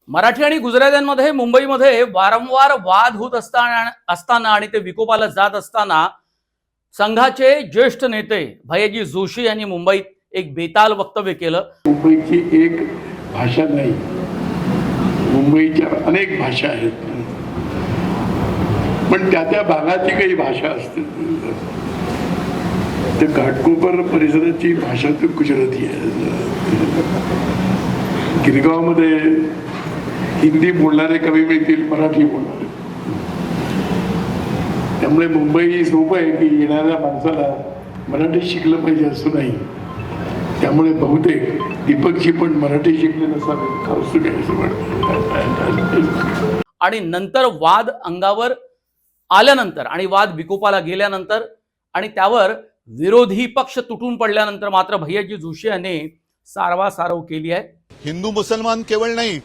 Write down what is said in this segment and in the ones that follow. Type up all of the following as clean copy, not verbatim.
मराठी आणि गुजरात्यांमध्ये मुंबईमध्ये वारंवार वाद होत असताना आणि ते विकोपाला जात असताना संघाचे ज्येष्ठ नेते भैयाजी जोशी यांनी मुंबईत एक बेताल वक्तव्य केलं। मुंबईची एक भाषा नाही, मुंबईच्या अनेक भाषा आहेत, पण त्या त्या भागाची काही भाषा असते। तर घाटकोपर परिसराची भाषा तर गुजराती आहे। गिरगावमध्ये हिंदी बोलणारे कमी मिळतील, मराठी बोलणारे। त्यामुळे मुंबई सोपं आहे की येणाऱ्या माणसाला मराठी शिकलं पाहिजे असं नाही। त्यामुळे बहुतेक दीपकजी पण मराठी शिकले नसावे कौतुक आहे असं वाटतं। आणि नंतर वाद अंगावर आल्यानंतर आणि वाद विकोपाला गेल्यानंतर आणि त्यावर विरोधी पक्ष तुटून पडल्यानंतर मात्र भैयाजी जोशी यांनी सारवासारव केली आहे। हिंदू मुसलमान केवळ नाही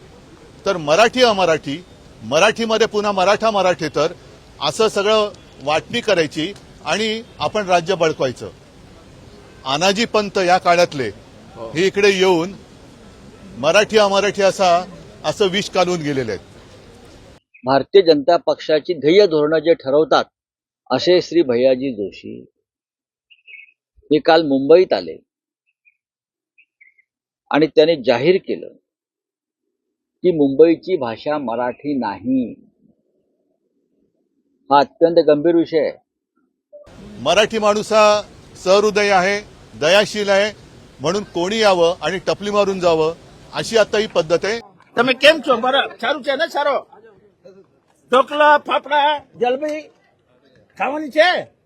तर मराठी अमराठी, मराठीमध्ये पुन्हा मराठा मराठेतर असं सगळं वाटणी करायची आणि आपण राज्य बळकवायचं। आनाजी पंत या काळातले हे इकडे येऊन मराठी अमराठी असं विष काढून गेलेले आहेत। भारतीय जनता पक्षाची ध्येय धोरणं जे ठरवतात असे श्री भैयाजी जोशी हे काल मुंबईत आले आणि त्यांनी जाहीर केलं की मुंबईची भाषा मराठी नाही। हा अत्यंत गंभीर विषय आहे। मराठी माणूस हा सहृदय आहे, दयाशील आहे, म्हणून कोणी यावं आणि टपली मारून जावं अशी आता ही पद्धत आहे। તમે કેમ છો? બરાબર સારું છે ને? સારો ઢોકળા ફાફડા જલેબી ખાવાની છે?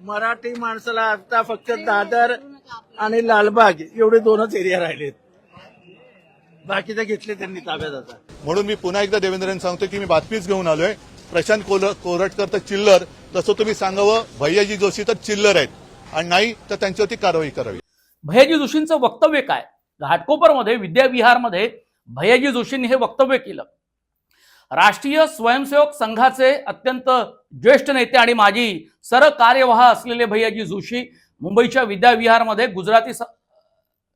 मराठी माणसाला आता फक्त दादर आणि लालबाग एवढे दोनच एरिया राहिलेत, बाकीचे घेतले त्यांनी ताब्यात आता। म्हणून मी पुन्हा एकदा देवेंद्रांना सांगतो की मी बातमीच घेऊन आलोय। प्रशांत कोरटकर तर चिल्लर, तसं तुम्ही सांगावं भैयाजी जोशी तर चिल्लर आहेत आणि नाही तर त्यांच्यावरती कारवाई करावी। भैयाजी जोशींचं वक्तव्य काय? घाटकोपरमध्ये विद्याविहारमध्ये भैयाजी जोशींनी हे वक्तव्य केलं। राष्ट्रीय स्वयंसेवक संघाचे अत्यंत ज्येष्ठ नेते आणि माजी सरकार्यवाह असलेले भैयाजी जोशी मुंबईच्या विद्याविहारमध्ये गुजराती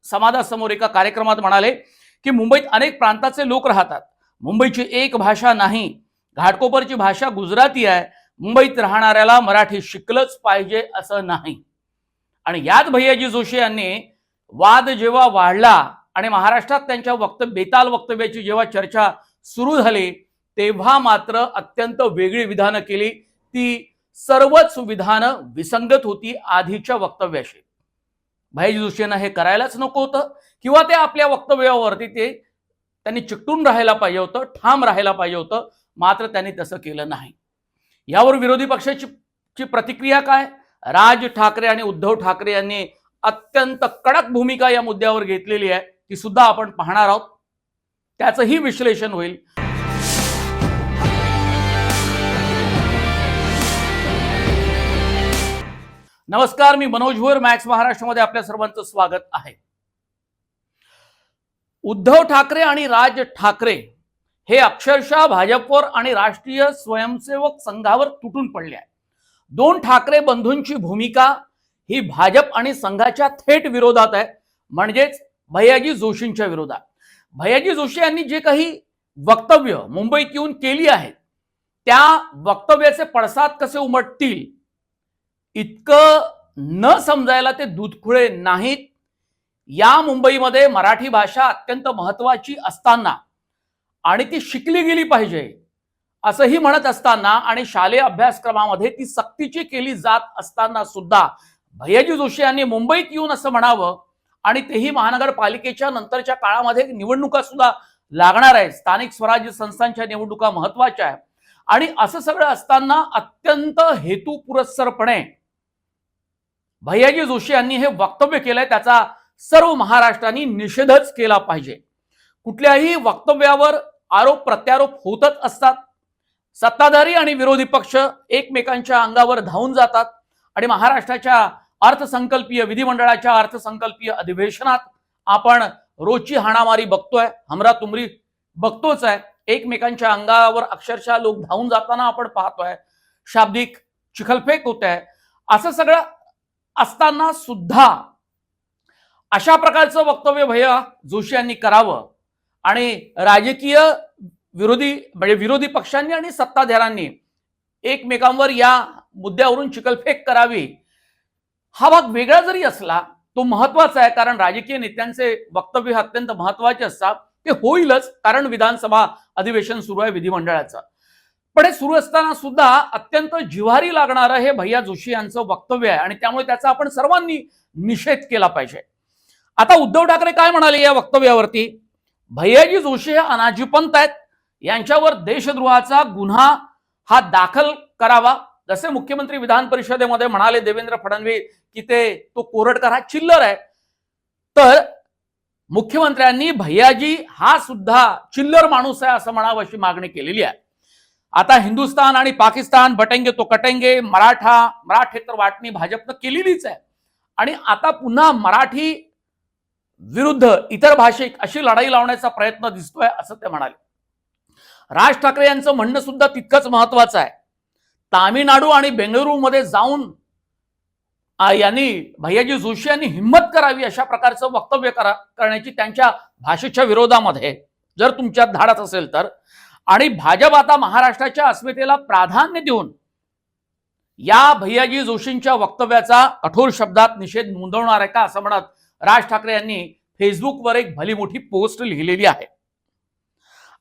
समाजासमोर एका कार्यक्रमात म्हणाले की मुंबईत अनेक प्रांताचे लोक राहतात, मुंबईची एक भाषा नाही, घाटकोपरची भाषा गुजराती आहे, मुंबईत राहणाऱ्याला मराठी शिकलंच पाहिजे असं नाही। आणि यात भैयाजी जोशी यांनी वाद जेव्हा वाढला आणि महाराष्ट्रात त्यांच्या बेताल वक्तव्याची जेव्हा चर्चा सुरू झाली तेव्हा मात्र अत्यंत वेगळी विधानं केली। ती सर्वच विधानं विसंगत होती आधीच्या वक्तव्याशी। भैयाजी जोशी यांना हे करायलाच नको होतं किंवा ते आपल्या वक्तव्यावरती त्यांनी चिकटून राहायला पाहिजे होतं, ठाम राहायला पाहिजे होतं, मात्र त्यांनी तसं केलं नाही। यावर विरोधी पक्षाची प्रतिक्रिया काय? राज ठाकरे आणि उद्धव ठाकरे यांनी अत्यंत कडक भूमिका या मुद्द्यावर घेतलेली आहे, ती सुद्धा आपण पाहणार आहोत, त्याचंही विश्लेषण होईल। नमस्कार, मी मनोज भोर, मॅक्स महाराष्ट्रामध्ये आपल्या सर्वांचं स्वागत आहे। उद्धव ठाकरे आणि राज ठाकरे हे अक्षरशः भाजपवर आणि राष्ट्रीय स्वयंसेवक संघावर तुटून पडले आहेत। दोन ठाकरे बंधूंची भूमिका ही भाजप आणि संघाच्या थेट विरोधात आहे, म्हणजेच भैयाजी जोशींच्या विरोधात। भैयाजी जोशी यांनी जे काही वक्तव्य मुंबईत येऊन केली आहेत त्या वक्तव्याचे पडसाद कसे उमटतील इतकं न समजायला ते दूधखुळे नाहीत। या मुंबईमध्ये मराठी भाषा अत्यंत महत्वाची असताना आणि ती शिकली गेली पाहिजे असंही म्हणत असताना आणि शालेय अभ्यासक्रमामध्ये ती सक्तीची केली जात असताना सुद्धा भैयाजी जोशी यांनी मुंबईत येऊन असं म्हणावं, आणि तेही महानगरपालिकेच्या नंतरच्या काळामध्ये निवडणुका सुद्धा लागणार आहेत, स्थानिक स्वराज्य संस्थांच्या निवडणुका महत्वाच्या आहेत, आणि असं सगळं असताना अत्यंत हेतुपुरस्सरपणे भैयाजी जोशी यांनी हे वक्तव्य केलंय, त्याचा सर्व महाराष्ट्राने निषेधच केला पाहिजे। कुठल्याही वक्तव्यावर आरोप प्रत्यारोप होतच असतात, सत्ताधारी आणि विरोधी पक्ष एकमेकांच्या अंगावर धावून जातात आणि महाराष्ट्राच्या अर्थसंकल्पीय विधिमंडळाच्या अर्थसंकल्पीय अधिवेशनात आपण रोजची हाणामारी बघतोय, हमरातुमरी बघतोच आहे, एकमेकांच्या अंगावर अक्षरशः लोक धावून जाताना आपण पाहतोय, शाब्दिक चिखलफेक होत आहे। असं सगळं असताना सुद्धा अशा प्रकारचं वक्तव्य भैया जोशी यांनी करावं आणि राजकीय विरोधी पक्षांनी आणि सत्ताधाऱ्यांनी एकमेकांवर या मुद्द्यावरून चिखलफेक करावी, हा भाग वेगळा जरी असला तो महत्वाचा आहे, कारण राजकीय नेत्यांचे वक्तव्य अत्यंत महत्वाचे असतात. ते होईलच, कारण विधानसभा अधिवेशन सुरू आहे विधिमंडळाचं. पण हे सुरू असताना सुद्धा अत्यंत जिव्हारी लागणारं हे भैया जोशी यांचं वक्तव्य आहे आणि त्यामुळे त्याचा आपण सर्वांनी निषेध केला पाहिजे. आता उद्धव ठाकरे काय म्हणाले या वक्तव्यावरती? भैयाजी जोशी हे अनाजीपंत आहेत, यांच्यावर देशद्रोहाचा गुन्हा हा दाखल करावा. जसे मुख्यमंत्री विधान परिषदेमध्ये म्हणाले देवेंद्र फडणवीस की तो कोरटकर हा चिल्लर आहे, तर मुख्यमंत्र्यांनी भैयाजी हा सुद्धा चिल्लर माणूस आहे असं म्हणावं अशी मागणी केलेली आहे. आता हिंदुस्थान आणि पाकिस्तान बटेंगे तो कटेंगे, मराठेतर वाटणी भाजपनं केलेलीच आहे आणि आता पुन्हा मराठी विरुद्ध इतर भाषिक अशी लढाई लावण्याचा प्रयत्न दिसतोय असं ते म्हणाले. राज ठाकरे यांचं म्हणणं सुद्धा तितकंच महत्वाचं आहे. तामिळनाडू आणि बेंगळुरूमध्ये जाऊन यांनी भैयाजी जोशी यांनी हिंमत करावी अशा प्रकारचं वक्तव्य करण्याची त्यांच्या भाषेच्या विरोधामध्ये, जर तुमच्यात धाडस असेल तर. आणि भाजप आता महाराष्ट्राच्या अस्मितेला प्राधान्य देऊन या भैयाजी जोशींच्या वक्तव्याचा कठोर शब्दात निषेध नोंदवणार आहे का असं म्हणत राज ठाकरे यांनी फेसबुकवर एक भली मोठी पोस्ट लिहिलेली आहे.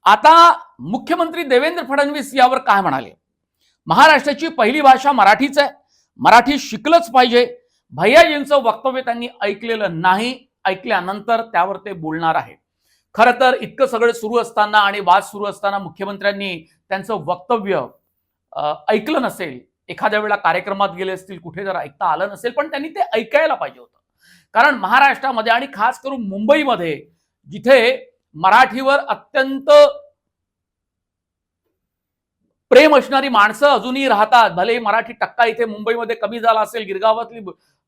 आता मुख्यमंत्री देवेंद्र फडणवीस यावर काय म्हणाले? महाराष्ट्राची पहिली भाषा मराठीच आहे, मराठी शिकलंच पाहिजे. भैयाजींचं वक्तव्य त्यांनी ऐकलेलं नाही, ऐकल्यानंतर त्यावर ते बोलणार आहे. खरं तर इतकं सगळं सुरू असताना आणि वाद सुरू असताना मुख्यमंत्र्यांनी त्यांचं वक्तव्य ऐकलं नसेल, एखाद्या वेळेला कार्यक्रमात गेले असतील, कुठे जर ऐकता आलं नसेल, पण त्यांनी ते ऐकायला पाहिजे होतं. कारण महाराष्ट्रामध्ये आणि खास करून मुंबईमध्ये जिथे मराठीवर अत्यंत प्रेम असणारी माणसं अजूनही राहतात, भले मराठी टक्का इथे मुंबईमध्ये कमी झाला असेल, गिरगावातली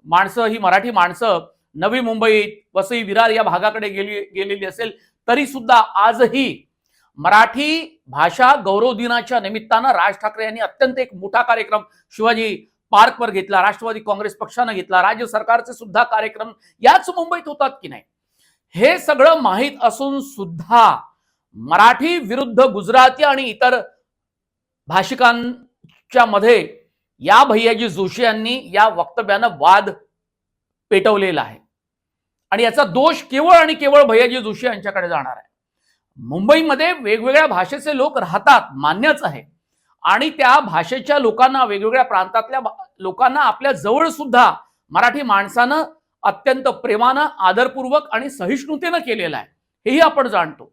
माणसं ही मराठी माणसं नवी मुंबईत वसई विरार या भागाकडे गेलेली असेल, तरी सुद्धा आजही मराठी भाषा गौरव दिनाच्या निमित्तानं राज ठाकरे यांनी अत्यंत एक मोठा कार्यक्रम शिवाजी पार्कवर घेतला, राष्ट्रवादी काँग्रेस पक्षानं घेतला, राज्य सरकारचे सुद्धा कार्यक्रम याच मुंबईत होतात की नाही, हे सगळं माहीत असून सुद्धा मराठी विरुद्ध गुजराती आणि इतर भाषिकांच्या मध्ये या भैयाजी जोशी यांनी या वक्तव्यानं वाद पेटवलेला आहे आणि याचा दोष केवळ आणि केवळ भैयाजी जोशी यांच्याकडे जाणार आहे. मुंबईमध्ये वेगवेगळ्या भाषेचे लोक राहतात, मान्यच आहे, आणि त्या भाषेच्या लोकांना, वेगवेगळ्या प्रांतातल्या लोकांना आपल्या जवळ सुद्धा मराठी माणसानं अत्यंत प्रेमानं, आदरपूर्वक आणि सहिष्णुतेनं केलेलं आहे, हेही आपण जाणतो.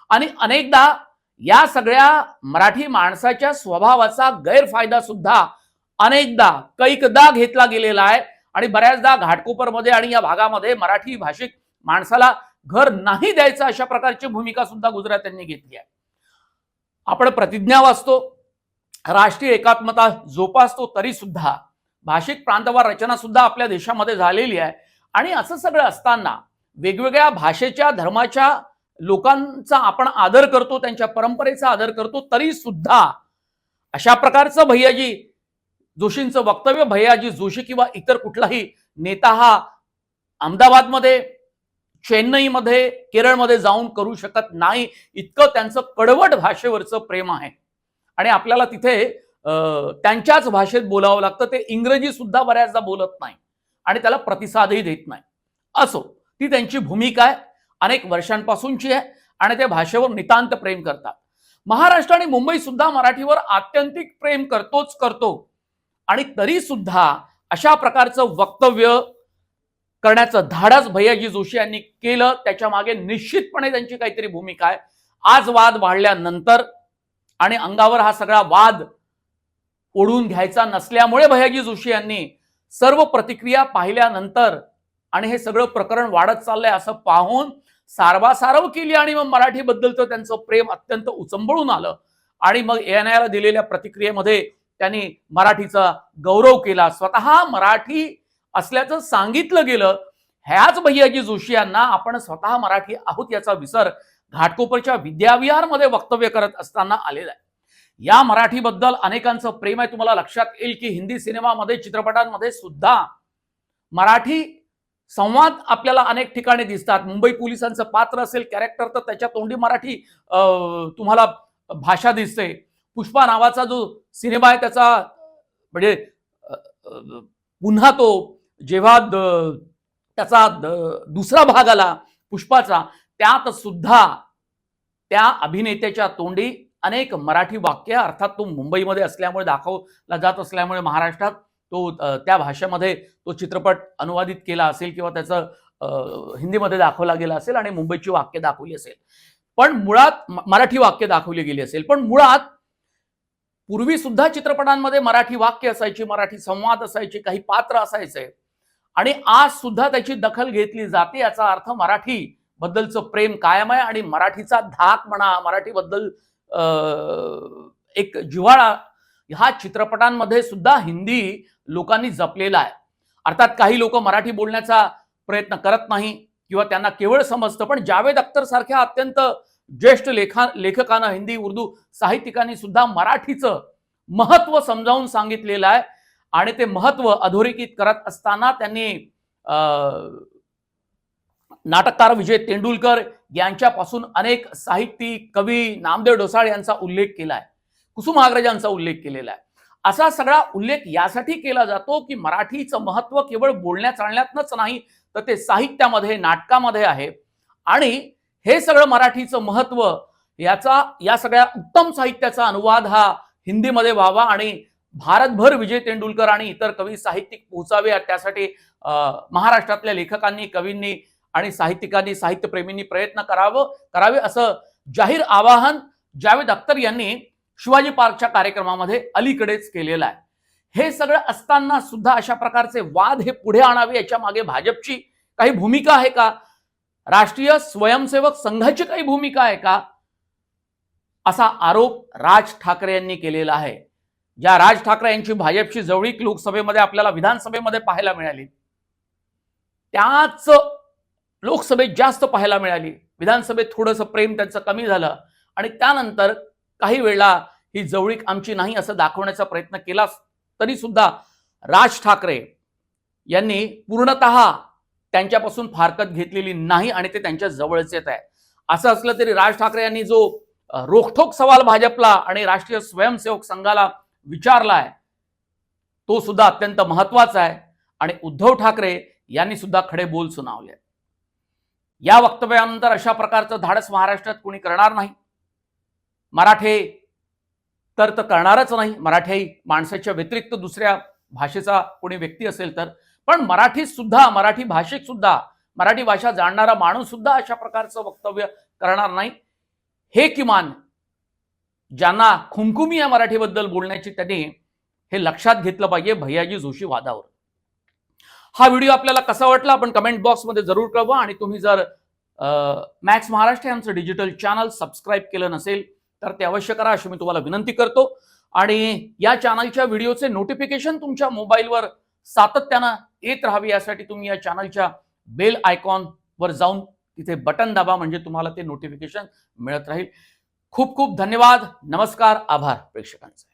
आणि अनेकदा या सगळ्या मराठी माणसाच्या स्वभावाचा गैरफायदा सुद्धा अनेकदा कैकदा घेतला गेलेला आहे आणि बऱ्याचदा घाटकोपरमध्ये आणि या भागामध्ये मराठी भाषिक माणसाला घर नाही द्यायचं अशा प्रकारची भूमिका सुद्धा गुजरात्यांनी घेतली आहे. आपण प्रतिज्ञा वाचतो, राष्ट्रीय एकात्मता जोपासतो, तरी सुद्धा भाषिक प्रांतवार रचना सुद्धा आपल्या देशामध्ये झालेली आहे. आणि असं सगळं असताना वेगवेगळ्या भाषेच्या, धर्माच्या लोकांचा आपण आदर करतो, त्यांच्या परंपरेचा आदर करतो, तरी सुद्धा अशा प्रकारचं भैयाजी जोशींचं वक्तव्य भैयाजी जोशी किंवा इतर कुठलाही नेता हा अहमदाबादमध्ये, चेन्नईमध्ये, केरळमध्ये जाऊन करू शकत नाही. इतकं त्यांचं कडवट भाषेवरचं प्रेम आहे आणि आपल्याला तिथे त्यांच्याच भाषेत बोलावं लागतं. ते इंग्रजी सुद्धा बऱ्याचदा बोलत नाही आणि त्याला प्रतिसादही देत नाही. असो, ती त्यांची भूमिका आहे, अनेक वर्षांपासूनची आहे आणि ते भाषेवर नितांत प्रेम करतात. महाराष्ट्र आणि मुंबई सुद्धा मराठीवर आत्यंतिक प्रेम करतो आणि तरी सुद्धा अशा प्रकारचं वक्तव्य करण्याचं धाडस भैयाजी जोशी यांनी केलं. त्याच्या मागे निश्चितपणे त्यांची काहीतरी भूमिका आहे. आज वाद वाढल्यानंतर आणि अंगावर हा सगळा वाद ओढून घ्यायचा नसल्यामुळे भैयाजी जोशी यांनी सर्व प्रतिक्रिया पाहिल्यानंतर आणि हे सगळं प्रकरण वाढत चाललंय असं पाहून सारवासारव केली आणि मग मराठीबद्दलचं त्यांचं प्रेम अत्यंत उचंबळून आलं आणि मग ANIला दिलेल्या प्रतिक्रियेमध्ये त्यांनी मराठीचा गौरव केला, स्वतः मराठी असल्याचं सांगितलं गेलं. ह्याच भैयाजी जोशी यांना आपण स्वतः मराठी आहोत याचा विसर घाटकोपरच्या विद्याविहारमध्ये वक्तव्य करत असताना आलेला आहे. या मराठीबद्दल अनेकांचं प्रेम आहे. तुम्हाला लक्षात येईल की हिंदी सिनेमामध्ये, चित्रपटांमध्ये सुद्धा मराठी संवाद आपल्याला अनेक ठिकाणी दिसतात. मुंबई पोलिसांचं पात्र असेल कॅरेक्टर तर त्याच्या तोंडी मराठी तुम्हाला भाषा दिसते. पुष्पा नावाचा जो सिनेमा आहे त्याचा म्हणजे पुन्हा तो जेव्हा त्याचा दुसरा भाग आला पुष्पाचा, त्यात सुद्धा त्या अभिनेत्याच्या तोंडी अनेक मराठी वाक्य, अर्थात तो मुंबईमध्ये असल्यामुळे दाखवला जात असल्यामुळे महाराष्ट्रात तो त्या भाषेमध्ये तो चित्रपट अनुवादित केला असेल किंवा त्याचं हिंदीमध्ये दाखवला गेला असेल आणि मुंबईची वाक्य दाखवली असेल, पण मुळात मराठी वाक्य दाखवली गेली असेल. पण मुळात पूर्वी सुद्धा चित्रपटांमध्ये मराठी वाक्य असायची, मराठी संवाद असायचे, काही पात्र असायचे आणि आज सुद्धा त्याची दखल घेतली जाते. याचा अर्थ मराठी बद्दलचं प्रेम कायम आहे आणि मराठीचा धाक म्हणा, मराठीबद्दल एक जिव्हाळा ह्या चित्रपटांमध्ये सुद्धा हिंदी लोकांनी जपलेला आहे. अर्थात काही लोक मराठी बोलण्याचा प्रयत्न करत नाही किंवा त्यांना केवळ समजतं, पण जावेद अख्तर सारख्या अत्यंत ज्येष्ठ लेखकानं, हिंदी उर्दू साहित्यिकांनी सुद्धा मराठीचं महत्व समजावून सांगितलेलं आहे आणि ते महत्व अधोरेखित करत असताना त्यांनी नाटककार विजय तेंडुलकर यांच्यापासून अनेक साहित्यिक, कवी नामदेव ढोसाळ यांचा उल्लेख केला आहे, कुसुम अग्रजांचा उल्लेख केलेला आहे. असा सगळा उल्लेख यासाठी केला जातो की मराठीचं महत्व केवळ बोलण्या चालण्यातच नाही तर ते साहित्यामध्ये, नाटकामध्ये आहे आणि हे सगळं मराठीचं महत्व या सगळ्या उत्तम साहित्याचा अनुवाद हा हिंदीमध्ये व्हावा आणि भारतभर विजय तेंडुलकर आणि इतर कवी साहित्यिक पोहोचावे, त्यासाठी महाराष्ट्रातल्या लेखकांनी, कवींनी आणि साहित्यिकांनी, साहित्यप्रेमींनी प्रयत्न करावे असं जाहीर आवाहन जावेद अख्तर यांनी शिवाजी पार्कच्या कार्यक्रमामध्ये अलीकडेच केलेलं आहे. हे सगळं असताना सुद्धा अशा प्रकारचे वाद हे पुढे आणावे याच्या मागे भाजपची काही भूमिका आहे का? राष्ट्रीय स्वयंसेवक संघाची काही भूमिका आहे का? असा आरोप राज ठाकरे यांनी केलेला आहे. ज्या राज ठाकरे यांची भाजपची जवळीक लोकसभेमध्ये आपल्याला विधानसभेमध्ये पाहायला मिळाली, त्याच लोकसभेत जास्त पाहायला मिळाली. विधानसभेत थोडंसं प्रेम त्यांचं कमी झालं आणि त्यानंतर काही वेळा ही जवळीक आमची नाही असं दाखवण्याचा प्रयत्न केला तरी सुद्धा राज ठाकरे यांनी पूर्णतः त्यांच्यापासून फारकत घेतलेली नाही आणि ते त्यांच्या जवळच येत आहे. असं असलं तरी राज ठाकरे यांनी जो रोखठोक सवाल भाजपला आणि राष्ट्रीय स्वयंसेवक संघाला विचारलाय तो सुद्धा अत्यंत महत्वाचा आहे आणि उद्धव ठाकरे यांनी सुद्धा खडे बोल सुनावले. या वक्तव्यानंतर अशा प्रकारचं धाडस महाराष्ट्रात कोणी करणार नाही. मराठे तर करणारच नाही. मराठी माणसाच्या व्यतिरिक्त दुसऱ्या भाषेचा कोणी व्यक्ती असेल तर, पण मराठीत सुद्धा, मराठी भाषिक सुद्धा, मराठी भाषा जाणणारा माणूस सुद्धा अशा प्रकारचं वक्तव्य करणार नाही. हे किमान ज्यांना खुमखुमी या मराठीबद्दल बोलण्याची त्यांनी हे लक्षात घेतलं पाहिजे भैयाजी जोशी वादावर. हा व्हिडिओ आपल्याला कसा वाटला आपण कमेंट बॉक्समध्ये जरूर कळवा आणि तुम्ही जर मॅक्स महाराष्ट्र यांचं डिजिटल चॅनल सबस्क्राईब केलं नसेल तर ते अवश्य करा अशी मी तुम्हाला विनंती करतो. आणि या चॅनलच्या व्हिडिओचे नोटिफिकेशन तुमच्या मोबाईलवर सातत्यानं येत राहावे यासाठी तुम्ही या चॅनलच्या बेल आयकॉनवर जाऊन तिथे बटन दाबा, म्हणजे तुम्हाला ते नोटिफिकेशन मिळत राहील. खूप खूप धन्यवाद. नमस्कार. आभार प्रेक्षकांचे.